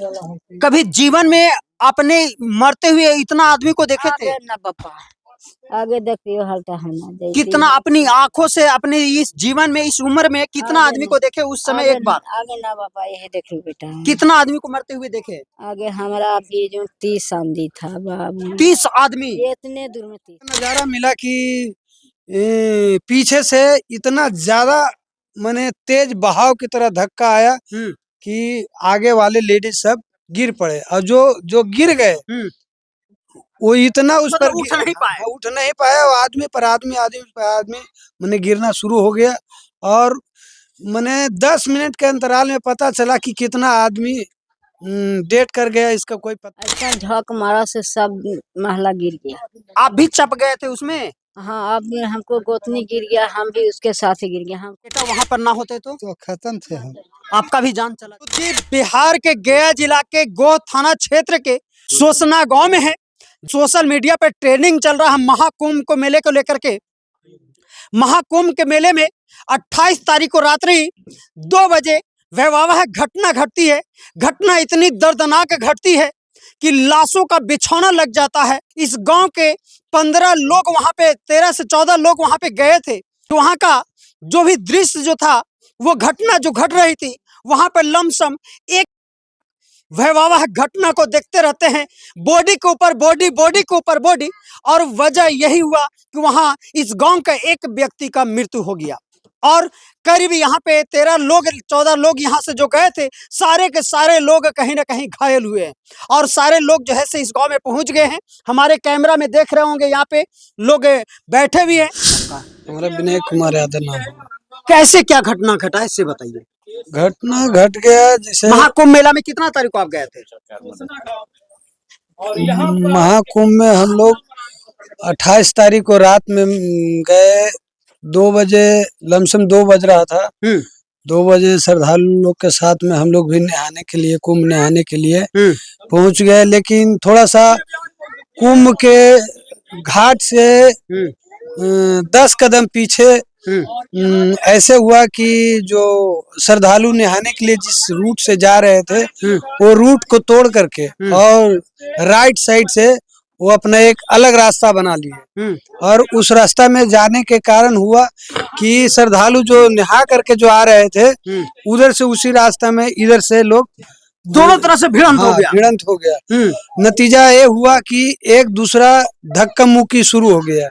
कभी जीवन में आपने मरते हुए इतना आदमी को देखे थे? आगे ना पापा, आगे देखियो हल्का है ना जैसे कितना अपनी आंखों से अपने इस जीवन में इस उम्र में कितना आगे आदमी ना- को देखे उस समय एक बार? आगे ना पापा, यही देखियो बेटा। कितना आदमी को मरते हुए देखे? आगे हमारा भी जो 30 आंधी था बाबू, 30 आदमी। इतने दूर में 30। नजारा मिला कि पीछे से इतना ज्यादा माने तेज बहाव की तरह धक्का आया कि आगे वाले लेडीज सब गिर पड़े और जो जो गिर गए वो इतना उस पर उठ नहीं पाए। उठ नहीं पाया। वो आदमी पर आदमी आदमी पर आदमी माने गिरना शुरू हो गया और माने 10 मिनट के अंतराल में पता चला कि कितना आदमी डेट कर गया, इसका कोई पता। ऐसा झक मारा से सब महला गिर गया। आप भी चप गए थे उसमें? हाँ, अब हमको गोतनी गिर गया, हम भी उसके साथ ही गिर गया। हम बेटा वहां पर ना होते तो खत्म थे हम। आपका भी जान चला। तो जी बिहार के गया जिला के गोह थाना क्षेत्र के सोसना गांव में है। सोशल मीडिया पे ट्रेंडिंग चल रहा है महाकुंभ को मेले को लेकर के। महाकुंभ के मेले में 28 तारीख को रात्रि 2 बजे वैवाहिक घटना घटती है। घटना इतनी दर्दनाक घटती है कि लाशों का बिछौना लग जाता है। इस गांव के 15 लोग वहां पे 13 से 14 लोग वहां पे गए थे। तो वहां का जो भी दृश्य जो था, वो घटना जो घट रही थी, वहां पर लमसम एक वैवाहिक घटना को देखते रहते हैं। बॉडी के ऊपर बॉडी, बॉडी के ऊपर बॉडी। और वजह यही हुआ कि वहां इस गांव का एक व्यक्ति का मृत्यु हो गया और करीब यहाँ पे 13 लोग 14 लोग यहाँ से जो गए थे, सारे के सारे लोग कहीं ना कहीं घायल हुए हैं। और सारे लोग जो है से इस गांव में पहुंच गए हैं। हमारे कैमरा में देख रहे होंगे, यहाँ पे लोग बैठे भी हैं। हमारा विनय कुमार यादव नाम है। कैसे क्या घटना घटा है इससे बताइए। घटना घट गया जैसे महाकुंभ मेला में कितना तारीख को आप गए थे? महाकुंभ में हम लोग 28 तारीख को रात में गए। 2 बजे लमसम 2 बज रहा था। 2 बजे श्रद्धालु लोग के साथ में हम लोग भी नहाने के लिए, कुंभ नहाने के लिए पहुंच गए। लेकिन थोड़ा सा कुंभ के घाट से 10 कदम पीछे ऐसे हुआ कि जो श्रद्धालु नहाने के लिए जिस रूट से जा रहे थे, वो रूट को तोड़ करके और राइट साइड से वो अपना एक अलग रास्ता बना लिए। और उस रास्ता में जाने के कारण हुआ कि श्रद्धालु जो नहा करके जो आ रहे थे, उधर से उसी रास्ता में इधर से लोग दोनों तरह से भिड़ंत हो गया। भिड़ंत हो गया। नतीजा ये हुआ कि एक दूसरा धक्का मुक्की शुरू हो गया।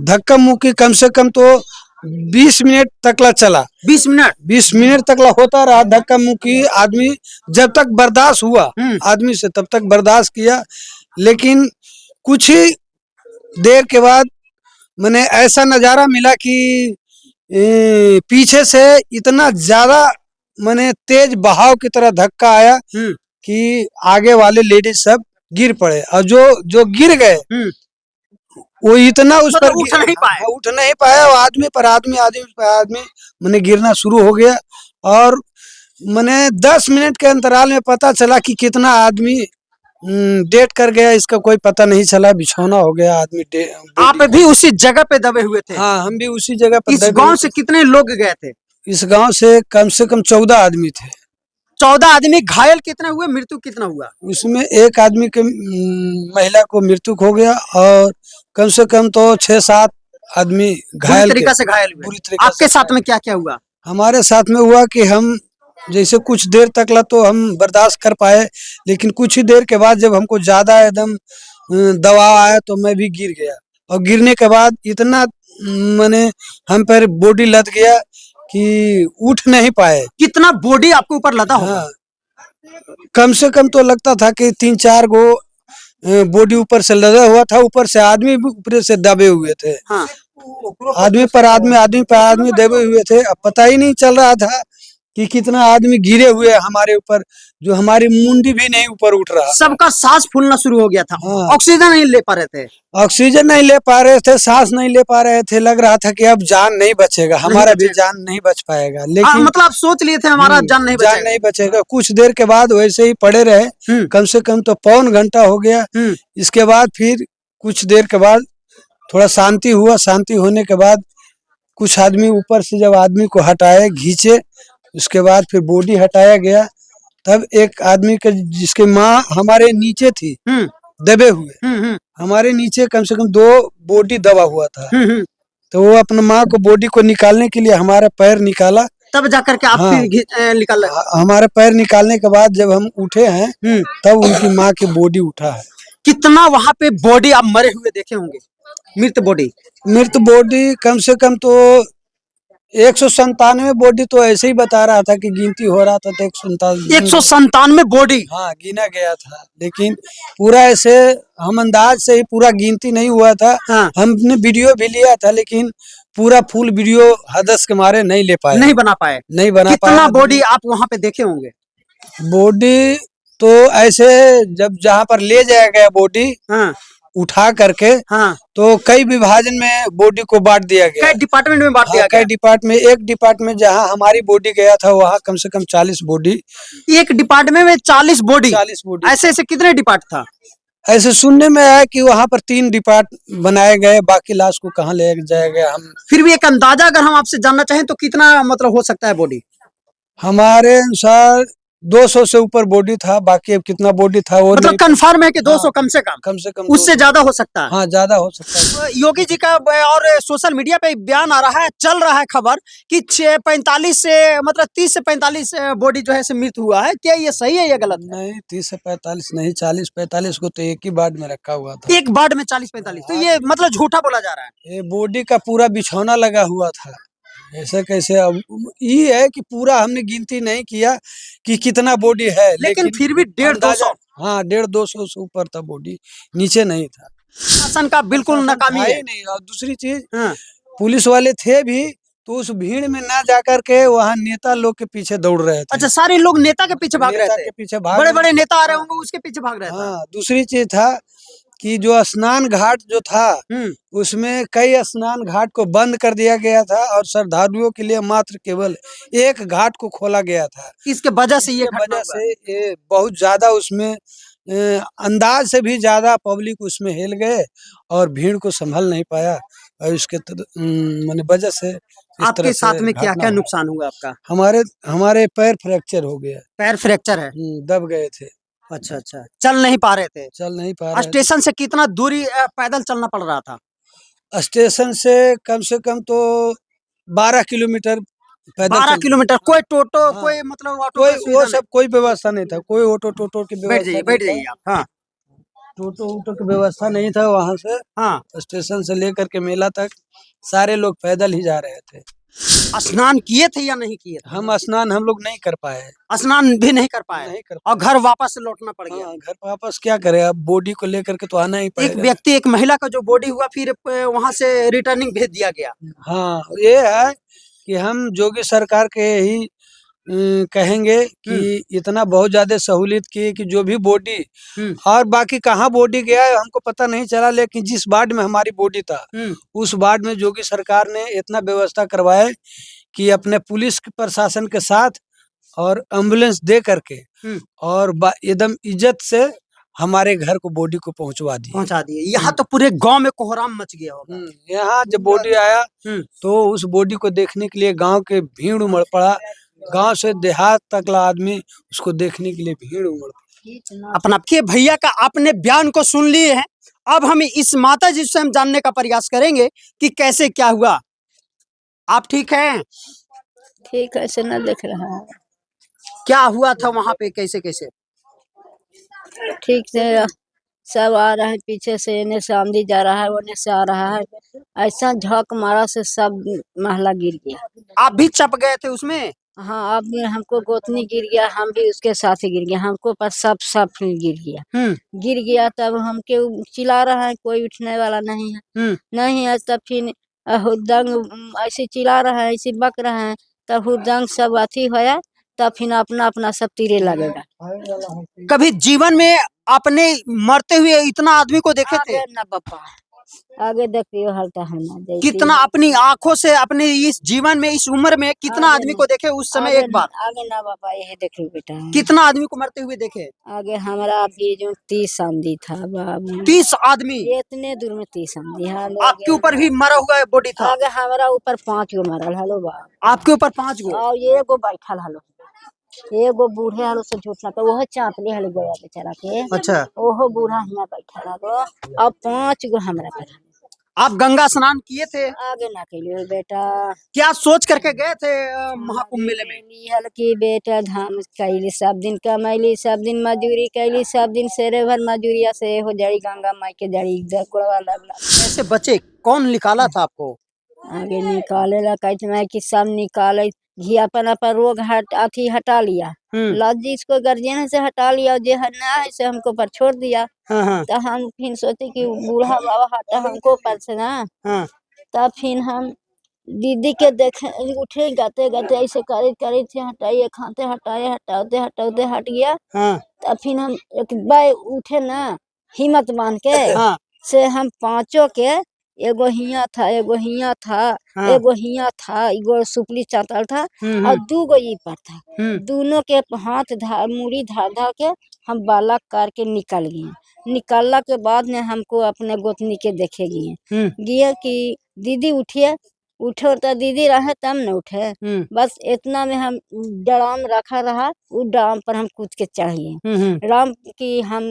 धक्का मुक्की कम से कम तो 20 मिनट तकला चला। 20 मिनट तकला होता रहा धक्का मुक्की। आदमी जब तक बर्दाश्त हुआ आदमी से, तब तक बर्दाश्त किया। लेकिन कुछ ही देर के बाद मैंने ऐसा नजारा मिला कि पीछे से इतना ज्यादा मैंने तेज बहाव की तरह धक्का आया कि आगे वाले लेडीज सब गिर पड़े और जो जो गिर गए वो इतना उस पर उठ नहीं पाए। उठ नहीं पाया। वो आदमी पर आदमी आदमी पर आदमी मैंने गिरना शुरू हो गया और मैंने 10 मिनट के अंतराल में पता चला कि कितना आदमी डेट कर गया, इसका कोई पता नहीं चला। बिछौना हो गया आदमी। आप भी उसी जगह पे दबे हुए थे? हाँ, हम भी उसी जगह पर। इस गांव से कितने लोग गए थे? इस गांव से कम 14 आदमी थे। 14 आदमी। घायल कितने हुए, मृत्यु कितना हुआ? उसमें एक आदमी के महिला को मृत्यु हो गया और कम से कम तो 6-7 आदमी घायल बुरी तरीका से घायल हुए। बुरी तरीका आपके साथ में क्या क्या हुआ? हमारे साथ में हुआ कि हम जैसे कुछ देर तक ला तो हम बर्दाश्त कर पाए, लेकिन कुछ ही देर के बाद जब हमको ज्यादा एकदम दबाव आया तो मैं भी गिर गया। और गिरने के बाद इतना मैंने हम पर बॉडी लद गया कि उठ नहीं पाए। कितना बॉडी आपके ऊपर लदा होगा? कम से कम तो लगता था कि 3-4 गो बॉडी ऊपर से लदा हुआ था। ऊपर से आदमी भी ऊपर से दबे हुए थे। हाँ। आदमी पर आदमी दबे हुए थे। अब पता ही नहीं चल रहा था कि कितना आदमी गिरे हुए हमारे ऊपर, जो हमारी मुंडी भी नहीं ऊपर उठ रहा। सबका सांस फूलना शुरू हो गया था। हाँ। ऑक्सीजन नहीं ले पा रहे थे। ऑक्सीजन नहीं ले पा रहे थे, सांस नहीं ले पा रहे थे। लग रहा था कि अब जान नहीं बचेगा, हमारा भी जान नहीं बच पाएगा। लेकिन मतलब आप सोच लिए थे हमारा जान नहीं बचेगा। कुछ देर के बाद वैसे ही पड़े रहे। कम से कम तो पौन घंटा हो गया। इसके बाद फिर कुछ देर के बाद थोड़ा शांति हुआ। शांति होने के बाद कुछ आदमी ऊपर से जब आदमी को हटाए, खींचे, उसके बाद फिर बॉडी हटाया गया। तब एक आदमी के जिसके माँ हमारे नीचे थी दबे हुए, हमारे नीचे कम से कम 2 बॉडी दबा हुआ था। तो वो अपने माँ को बॉडी को निकालने के लिए हमारा पैर निकाला, तब जाकर के आप हाँ। फिर निकाल रहे हमारे पैर निकालने के बाद जब हम उठे हैं तब उनकी माँ की बॉडी उठा है। कितना वहां पे बॉडी आप मरे हुए देखे होंगे, मृत बॉडी कम से कम तो 197 बॉडी तो ऐसे ही बता रहा था कि गिनती हो रहा था तो 197 बॉडी। हाँ गिना गया था, लेकिन पूरा ऐसे हम अंदाज से ही पूरा गिनती नहीं हुआ था। हाँ। हमने वीडियो भी लिया था लेकिन पूरा फुल वीडियो हदस के मारे नहीं ले पाए, नहीं बना पाए। कितना बॉडी आप वहां पे देखे होंगे? बॉडी तो ऐसे जब जहाँ पर ले जाया गया बॉडी उठा करके, हाँ। तो कई विभाजन में बॉडी को बांट दिया गया, कई डिपार्टमेंट में बांट दिया गया। कई डिपार्टमेंट, एक डिपार्टमेंट जहाँ हमारी बॉडी गया था वहाँ कम से कम 40 बॉडी, एक डिपार्टमेंट में 40 बॉडी। 40 बॉडी ऐसे ऐसे कितने डिपार्ट था? ऐसे सुनने में आया कि वहाँ पर 3 डिपार्ट बनाए गए, बाकी लाश को कहाँ ले जाया गया हम फिर भी एक अंदाजा अगर हम आपसे जानना चाहें तो कितना मतलब हो सकता है बॉडी? हमारे अनुसार 200 से ऊपर बॉडी था, बाकी अब कितना बॉडी था वो मतलब कंफर्म है कि 200 हाँ, कम से कम उससे 200 ज्यादा हो सकता है। हाँ ज्यादा हो सकता है। योगी जी का और सोशल मीडिया पे बयान आ रहा है, चल रहा है खबर कि 45 से मतलब 30 से 45 बॉडी जो है से मृत हुआ है। क्या ये सही है या गलत? नहीं 30 से 45 नहीं, 40-45 को तो एक ही वार्ड में रखा हुआ था। एक वार्ड में 40-45, तो ये मतलब झूठा बोला जा रहा है। ये बॉडी का पूरा बिछौना लगा हुआ था, ऐसे कैसे? अब ये है कि पूरा हमने गिनती नहीं किया कि कितना बॉडी है, लेकिन फिर भी 150-200। हाँ 150-200 से ऊपर था बॉडी, नीचे नहीं था। शासन का बिल्कुल नाकामी है। नहीं। और दूसरी चीज पुलिस वाले थे भी तो उस भीड़ में ना जाकर के वहाँ नेता लोग के पीछे दौड़ रहे थे। अच्छा, सारे लोग नेता के पीछे भाग रहे थे, के पीछे भाग बड़े बड़े नेता आ रहे होंगे उसके पीछे भाग रहे थे। हाँ, दूसरी चीज था कि जो स्नान घाट जो था उसमें कई स्नान घाट को बंद कर दिया गया था और श्रद्धालुओं के लिए मात्र केवल एक घाट को खोला गया था। इसके वजह से ये बहुत ज्यादा उसमें अंदाज से भी ज्यादा पब्लिक उसमें हिल गए और भीड़ को संभल नहीं पाया और इसके मैंने वजह से आपके साथ में क्या क्या नुकसान हुआ आपका? हमारे पैर फ्रैक्चर हो गया। पैर फ्रैक्चर है? दब गए थे। अच्छा, चल नहीं पा रहे थे? चल नहीं पा रहे। स्टेशन से कितना दूरी पैदल चलना पड़ रहा था? स्टेशन से कम तो 12 किलोमीटर पैदल। 12 किलोमीटर। कोई टोटो कोई मतलब ऑटो कोई वो सब कोई व्यवस्था नहीं था, कोई ऑटो टोटो की व्यवस्था। बैठ जाइए आप। हाँ, टोटो की व्यवस्था नहीं था वहाँ से। हाँ, स्टेशन से लेकर के मेला तक सारे लोग पैदल ही जा रहे थे। स्नान किए थे या नहीं किए? हम स्नान हम लोग नहीं कर पाए, स्नान भी नहीं कर पाए और घर वापस लौटना पड़ गया। घर वापस क्या करे, अब बॉडी को लेकर के तो आना ही पड़ेगा। एक महिला का जो बॉडी हुआ फिर वहाँ से रिटर्निंग भेज दिया गया। हाँ, ये है कि हम योगी सरकार के यही कहेंगे कि इतना बहुत ज्यादा सहूलियत की कि जो भी बॉडी और बाकी कहाँ बॉडी गया है हमको पता नहीं चला, लेकिन जिस वार्ड में हमारी बॉडी था उस वार्ड में योगी सरकार ने इतना व्यवस्था करवाए कि अपने पुलिस प्रशासन के साथ और एम्बुलेंस दे करके और एकदम इज्जत से हमारे घर को बॉडी को पहुंचा दिए। यहाँ तो पूरे गांव में कोहराम मच गया होगा। यहाँ जब बॉडी आया तो उस बॉडी को देखने के लिए गांव के भीड़ उमड़ पड़ा, गांव से देहात तक आदमी उसको देखने के लिए भीड़ उमड़ पड़ा। अपना के भैया का आपने बयान को सुन लिए हैं, अब हम इस माता जी से हम जानने का प्रयास करेंगे कि कैसे क्या हुआ। आप ठीक हैं? ठीक है, ऐसे न दिख रहा है। क्या हुआ था वहाँ पे, कैसे कैसे? ठीक से सब आ रहा है पीछे से, इन्हें से आंधी जा रहा है, उन्हें से आ रहा है, ऐसा झक मारा से सब महला गिर गया। आप भी चप गए थे उसमें? हाँ, अब हमको गोतनी गिर गया, हम भी उसके साथ ही गिर गया, हमको पास सब गिर गया। तब हमके चिल्ला रहा है, कोई उठने वाला नहीं है। तब फिर हुदंग ऐसे चिल्ला रहा है, ऐसे बक रहा है, तब हुदंग सब अथी होया, तब फिर अपना अपना सब तीरे लगेगा। कभी जीवन में आपने मरते हुए इतना आदमी को देखे थे? ना पापा, आगे देखियो हल्का है ना। कितना अपनी आंखों से अपने इस जीवन में इस उम्र में कितना आदमी को देखे उस समय? एक बार आगे ना पापा, यही देखो बेटा, कितना आदमी को मरते हुए देखे? आगे हमारा भी जो 30 आंधी था बाबू। 30 आदमी? इतने दूर में 30 आंधी। आपके ऊपर भी मरा हुआ बॉडी था? आगे हमारा ऊपर 5 गो मरल हलो बाबू। आपके ऊपर 5 गो और ये गो बैठल हलो। एगो बूढ़े हाल से झूठना तो वह चापली हाल गया बेचारा के। अच्छा, ओहो बूढ़ा हियाँ बैठा रहा अब 5 गो हमरा पर। आप गंगा स्नान किए थे? आगे ना कहियो बेटा। क्या सोच करके गए थे महाकुंभ मेले में? निहल की बेटा धाम कैली, सब दिन कमैली, सब दिन मजूरी कैली, सब दिन सेरे भर मजूरिया से हो जाई गंगा माई के जड़ी गुड़वा लगला। कैसे बचे? कौन निकाला था आपको? आगे निकाले ला कहते मैं कि सब निकाले घी अपन रोग अथी हटा लिया। लज्जी इसको गर्जियन से हटा लिया, जो है ना है से हमको पर छोड़ दिया। हाँ, तो हम फिर सोचे कि बूढ़ा बाबा हटा हमको पर से ना। हाँ, तब फिर हम दीदी के देखे उठे गाते गाते ऐसे करे थे, हटाइए खाते हटाए हटाते हटाते हट गया। हाँ, तब फिर हम एक बार उठे ना हिम्मत बांध के। हाँ, से हम पांचों के एगो हिया था, एगो हिया था, हाँ, एगो हिया था, एगो सुपली चातल था और 2 गो ई पर था। दोनों के हाथ मुड़ी धार धार के हम बाला करके निकल गए। निकलने के बाद ने हमको अपने गोतनी के देखे गए कि दीदी उठिए। उठो तो दीदी रहे तब न उठे। बस इतना में हम ड्राम रखा रहा, उस ड्राम पर हम कूद के चढ़ गए। ड्राम की हम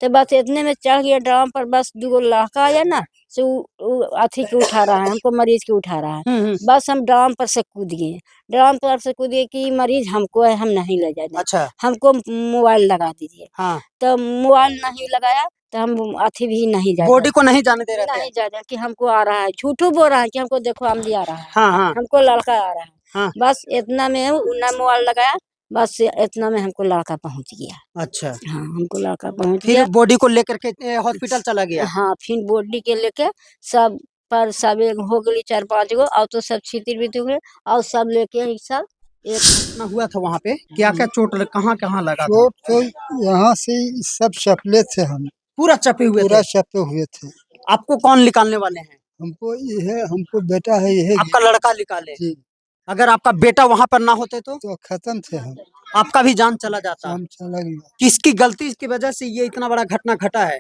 तो बस इतने में चढ़ गया ड्राम पर। बस 2 गो लड़का आया ना से अथी के उठा रहा है, हमको मरीज के उठा रहा है। बस हम ड्राम पर से कूद गए। ड्राम पर से कूद गए कि मरीज हमको है, हम नहीं ले जाएंगे। अच्छा, हमको मोबाइल लगा दीजिए। हाँ, तो मोबाइल नहीं लगाया तो हम अथी भी नहीं जाए, बॉडी को नहीं जाने दे रहे थे? नहीं जाए कि हमको आ रहा है, झूठू बोल रहा है कि हमको देखो आमदी आ रहा है। हाँ, हाँ, हमको लड़का आ रहा है। हाँ, बस इतना में ना मोबाइल लगाया, बस इतना में हमको लड़का पहुंच गया। अच्छा, हाँ हमको लड़का पहुंच फिर गया। बॉडी को लेकर के हॉस्पिटल चला गया? हाँ फिर बॉडी के लेके सब पर सब एक हो गई 4-5 गो और तो सब छितिर बितिर हुए और सब लेके ही सब एक ना हुआ था वहाँ पे? क्या क्या चोट कहाँ कहाँ लगा था? चोट तो यहाँ से सब चपले थे, हम पूरा चपे हुए पूरा थे? चपे हुए थे। आपको कौन निकालने वाले हैं? हमको ये है, हमको बेटा है, ये है आपका लड़का निकाले? जी। अगर आपका बेटा वहाँ पर ना होते तो खत्म थे हम, आपका भी जान चला जाता। हम चला गया। किसकी गलती की वजह से ये इतना बड़ा घटना घटा है?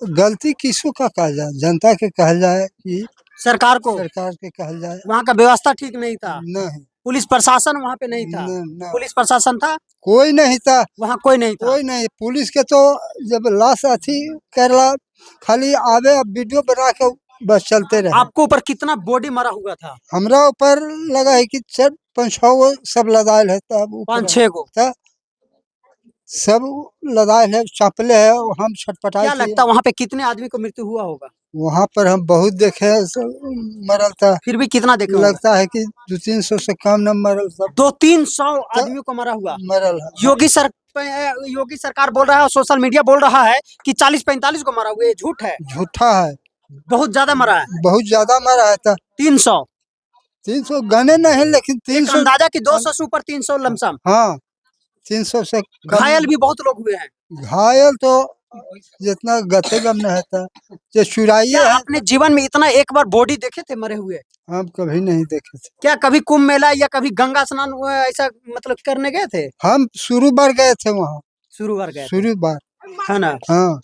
गलती किसको का कहा जाए, जनता के कहा जाए कि सरकार को? सरकार के कहा जाए। वहाँ का व्यवस्था ठीक नहीं था? नहीं, पुलिस प्रशासन वहाँ पे नहीं था? पुलिस प्रशासन था? कोई नहीं था, वहाँ कोई नहीं था? कोई नहीं। पुलिस के तो जब लाश अथी करला खाली आवे, अब वीडियो बना के बस चलते रहे। आपको ऊपर कितना बॉडी मरा हुआ था? हमरा ऊपर लगा है कि 4-5-6 गो सब लदायल है, तब 5-6 गो सब लदायल है, चापले है। हम छटपटाए। क्या लगता है वहाँ पे कितने आदमी को मृत्यु हुआ होगा? वहाँ पर हम बहुत देखे हैं, मरल था। फिर भी कितना देखे होंगे? लगता है कि 200-300 से कम न मरल, सब 200-300 आदमियों को मरा हुआ। मरल है। योगी सरकार बोल रहा है और सोशल मीडिया बोल रहा है कि 40-45 को मरा हुआ। ये झूठ है? झूठा है, बहुत ज्यादा मरा है। बहुत ज्यादा मरा है। 300 गने नहीं, लेकिन 300 अंदाजा कि 200 से ऊपर 300 लमसम। हाँ 300 से कम। घायल भी बहुत लोग हुए हैं। घायल तो जितना गते गम न है, जो चुराइए क्या है। अपने जीवन में इतना एक बार बॉडी देखे थे मरे हुए? हम कभी नहीं देखे थे। क्या कभी कुंभ मेला या कभी गंगा स्नान ऐसा मतलब करने गए थे? हम शुरू बार गए थे वहाँ, शुरू बार गए थे? शुरू बार। है ना? हाँ